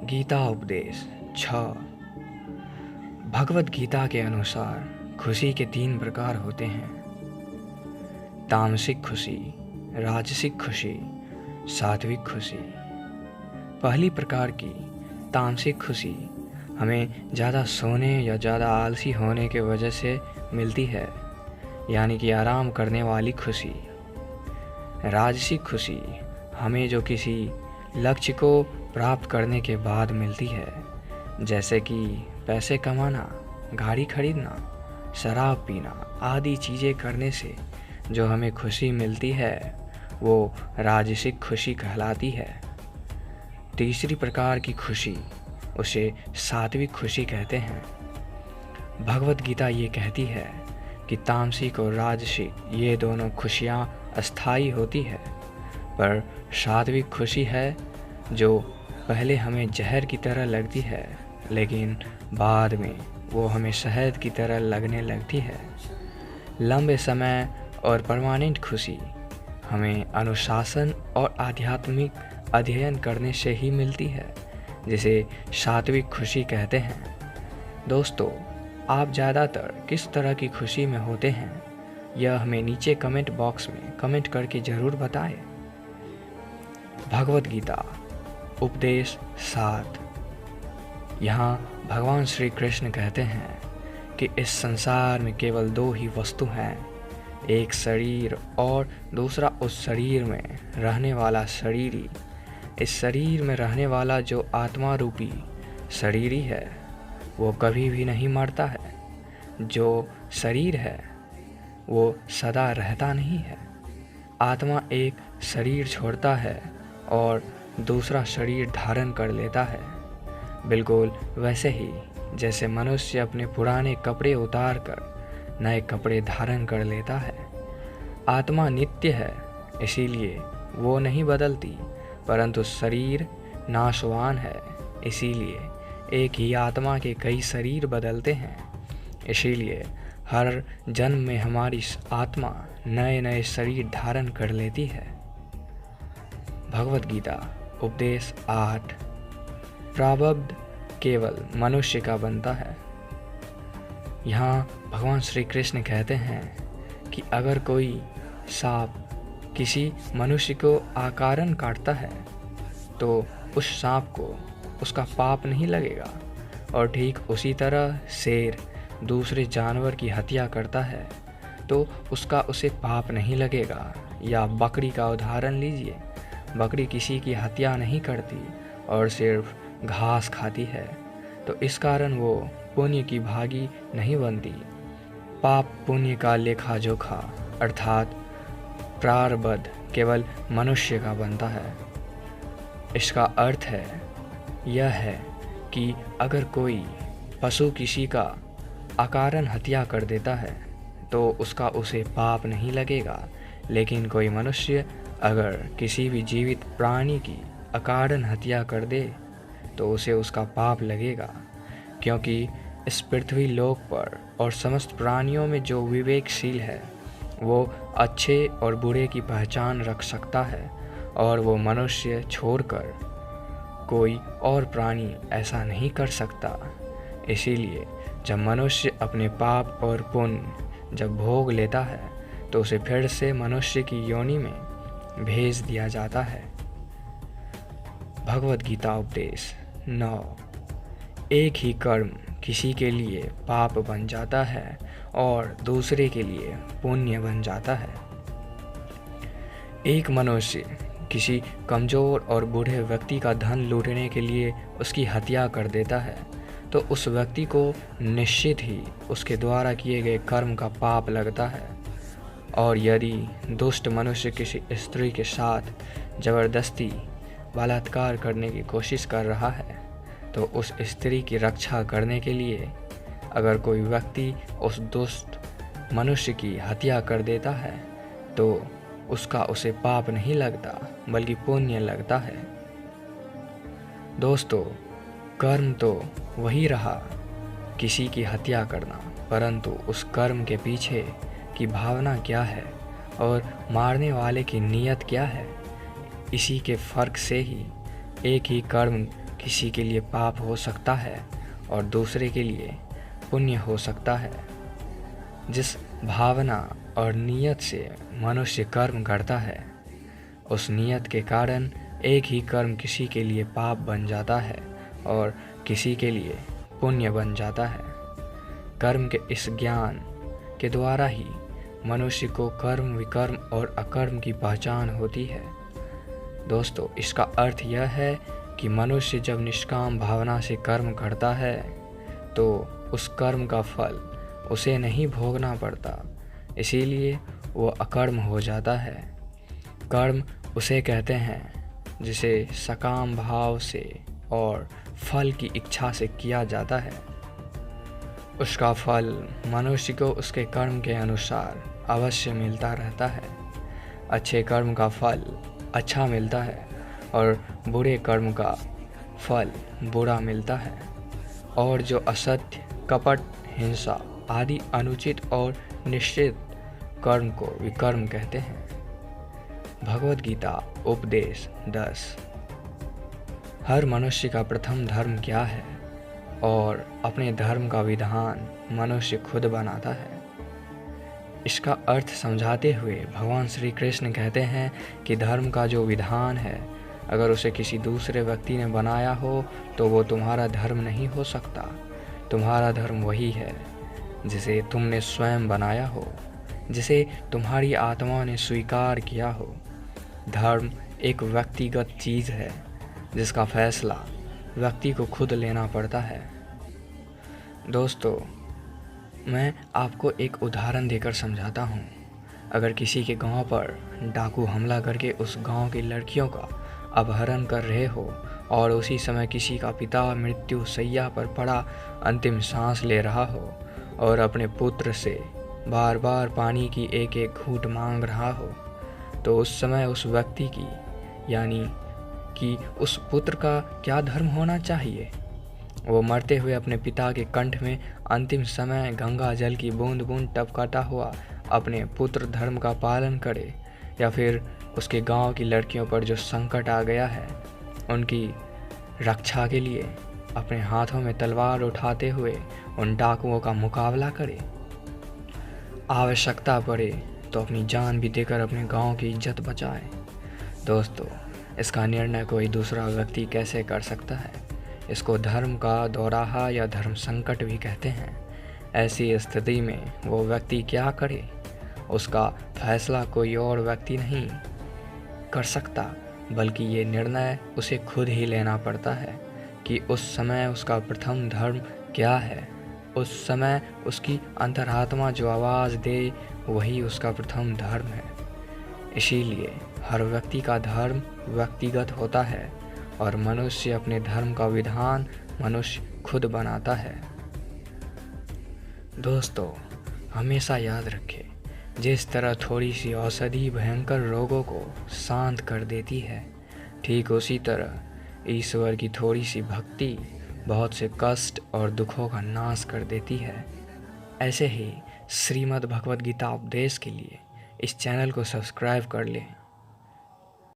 गीता उपदेश 6। भगवत गीता के अनुसार खुशी के 3 प्रकार होते हैं। तामसिक खुशी, राजसिक खुशी, सात्विक खुशी। पहली प्रकार की तामसिक खुशी हमें ज़्यादा सोने या ज़्यादा आलसी होने के वजह से मिलती है, यानी कि आराम करने वाली खुशी। राजसिक खुशी हमें जो किसी लक्ष्य को प्राप्त करने के बाद मिलती है, जैसे कि पैसे कमाना, गाड़ी खरीदना, शराब पीना आदि चीज़ें करने से जो हमें खुशी मिलती है वो राजसिक खुशी कहलाती है। तीसरी प्रकार की खुशी उसे सात्विक खुशी कहते हैं। भगवत गीता ये कहती है कि तामसिक और राजसिक ये दोनों खुशियाँ अस्थायी होती है, पर सात्विक खुशी है जो पहले हमें जहर की तरह लगती है, लेकिन बाद में वो हमें शहद की तरह लगने लगती है। लंबे समय और परमानेंट खुशी हमें अनुशासन और आध्यात्मिक अध्ययन करने से ही मिलती है, जिसे सात्विक खुशी कहते हैं। दोस्तों, आप ज़्यादातर किस तरह की खुशी में होते हैं, यह हमें नीचे कमेंट बॉक्स में कमेंट करके ज़रूर बताएं। भगवत गीता उपदेश 7। यहाँ भगवान श्री कृष्ण कहते हैं कि इस संसार में केवल 2 ही वस्तु हैं, एक शरीर और दूसरा उस शरीर में रहने वाला शरीरी। इस शरीर में रहने वाला जो आत्मा रूपी शरीरी है वो कभी भी नहीं मरता है। जो शरीर है वो सदा रहता नहीं है। आत्मा एक शरीर छोड़ता है और दूसरा शरीर धारण कर लेता है। बिल्कुल वैसे ही जैसे मनुष्य अपने पुराने कपड़े उतार कर नए कपड़े धारण कर लेता है। आत्मा नित्य है, इसीलिए वो नहीं बदलती, परंतु शरीर नाशवान है, इसीलिए एक ही आत्मा के कई शरीर बदलते हैं। इसीलिए हर जन्म में हमारी आत्मा नए नए शरीर धारण कर लेती है। भगवत गीता उपदेश 8। प्रारब्ध केवल मनुष्य का बनता है। यहाँ भगवान श्री कृष्ण कहते हैं कि अगर कोई सांप किसी मनुष्य को अकारण काटता है तो उस सांप को उसका पाप नहीं लगेगा, और ठीक उसी तरह शेर दूसरे जानवर की हत्या करता है तो उसका उसे पाप नहीं लगेगा। या बकरी का उदाहरण लीजिए, बकरी किसी की हत्या नहीं करती और सिर्फ घास खाती है, तो इस कारण वो पुण्य की भागी नहीं बनती। पाप पुण्य का लेखा जोखा अर्थात प्रारब्ध केवल मनुष्य का बनता है। इसका अर्थ यह है कि अगर कोई पशु किसी का अकारण हत्या कर देता है तो उसका उसे पाप नहीं लगेगा, लेकिन कोई मनुष्य अगर किसी भी जीवित प्राणी की अकारण हत्या कर दे तो उसे उसका पाप लगेगा, क्योंकि इस पृथ्वी लोक पर और समस्त प्राणियों में जो विवेकशील है वो अच्छे और बुरे की पहचान रख सकता है, और वो मनुष्य छोड़कर कोई और प्राणी ऐसा नहीं कर सकता। इसीलिए जब मनुष्य अपने पाप और पुण्य जब भोग लेता है तो उसे फिर से मनुष्य की योनि में भेज दिया जाता है। भगवत गीता उपदेश 9। एक ही कर्म किसी के लिए पाप बन जाता है और दूसरे के लिए पुण्य बन जाता है। एक मनुष्य किसी कमज़ोर और बूढ़े व्यक्ति का धन लूटने के लिए उसकी हत्या कर देता है तो उस व्यक्ति को निश्चित ही उसके द्वारा किए गए कर्म का पाप लगता है। और यदि दुष्ट मनुष्य किसी स्त्री के साथ ज़बरदस्ती बलात्कार करने की कोशिश कर रहा है तो उस स्त्री की रक्षा करने के लिए अगर कोई व्यक्ति उस दुष्ट मनुष्य की हत्या कर देता है तो उसका उसे पाप नहीं लगता बल्कि पुण्य लगता है। दोस्तों, कर्म तो वही रहा किसी की हत्या करना, परंतु उस कर्म के पीछे की भावना क्या है और मारने वाले की नीयत क्या है, इसी के फर्क से ही एक ही कर्म किसी के लिए पाप हो सकता है और दूसरे के लिए पुण्य हो सकता है। जिस भावना और नियत से मनुष्य कर्म करता है, उस नियत के कारण एक ही कर्म किसी के लिए पाप बन जाता है और किसी के लिए पुण्य बन जाता है। कर्म के इस ज्ञान के द्वारा ही मनुष्य को कर्म, विकर्म और अकर्म की पहचान होती है। दोस्तों, इसका अर्थ यह है कि मनुष्य जब निष्काम भावना से कर्म करता है तो उस कर्म का फल उसे नहीं भोगना पड़ता, इसीलिए वो अकर्म हो जाता है। कर्म उसे कहते हैं जिसे सकाम भाव से और फल की इच्छा से किया जाता है। उसका फल मनुष्य को उसके कर्म के अनुसार अवश्य मिलता रहता है। अच्छे कर्म का फल अच्छा मिलता है और बुरे कर्म का फल बुरा मिलता है। और जो असत्य, कपट, हिंसा आदि अनुचित और निश्चित कर्म को विकर्म कहते हैं। भगवद गीता उपदेश 10। हर मनुष्य का प्रथम धर्म क्या है और अपने धर्म का विधान मनुष्य खुद बनाता है। इसका अर्थ समझाते हुए भगवान श्री कृष्ण कहते हैं कि धर्म का जो विधान है, अगर उसे किसी दूसरे व्यक्ति ने बनाया हो तो वो तुम्हारा धर्म नहीं हो सकता। तुम्हारा धर्म वही है जिसे तुमने स्वयं बनाया हो, जिसे तुम्हारी आत्मा ने स्वीकार किया हो। धर्म एक व्यक्तिगत चीज़ है जिसका फैसला व्यक्ति को खुद लेना पड़ता है। दोस्तों, मैं आपको एक उदाहरण देकर समझाता हूँ। अगर किसी के गांव पर डाकू हमला करके उस गांव की लड़कियों का अपहरण कर रहे हो और उसी समय किसी का पिता मृत्यु शैया पर पड़ा अंतिम सांस ले रहा हो और अपने पुत्र से बार बार पानी की एक एक घूंट मांग रहा हो, तो उस समय उस व्यक्ति की यानी कि उस पुत्र का क्या धर्म होना चाहिए? वो मरते हुए अपने पिता के कंठ में अंतिम समय गंगा जल की बूंद बूंद टपकाता हुआ अपने पुत्र धर्म का पालन करे, या फिर उसके गांव की लड़कियों पर जो संकट आ गया है उनकी रक्षा के लिए अपने हाथों में तलवार उठाते हुए उन डाकुओं का मुकाबला करे? आवश्यकता पड़े तो अपनी जान भी देकर अपने गांव की इज्जत बचाए। दोस्तों, इसका निर्णय कोई दूसरा व्यक्ति कैसे कर सकता है? इसको धर्म का दोराहा या धर्म संकट भी कहते हैं। ऐसी स्थिति में वो व्यक्ति क्या करे? उसका फैसला कोई और व्यक्ति नहीं कर सकता, बल्कि ये निर्णय उसे खुद ही लेना पड़ता है कि उस समय उसका प्रथम धर्म क्या है। उस समय उसकी अंतरात्मा जो आवाज़ दे वही उसका प्रथम धर्म है। इसीलिए हर व्यक्ति का धर्म व्यक्तिगत होता है और मनुष्य अपने धर्म का विधान मनुष्य खुद बनाता है। दोस्तों, हमेशा याद रखें, जिस तरह थोड़ी सी औषधि भयंकर रोगों को शांत कर देती है, ठीक उसी तरह ईश्वर की थोड़ी सी भक्ति बहुत से कष्ट और दुखों का नाश कर देती है। ऐसे ही श्रीमद् भगवद गीता उपदेश के लिए इस चैनल को सब्सक्राइब कर लें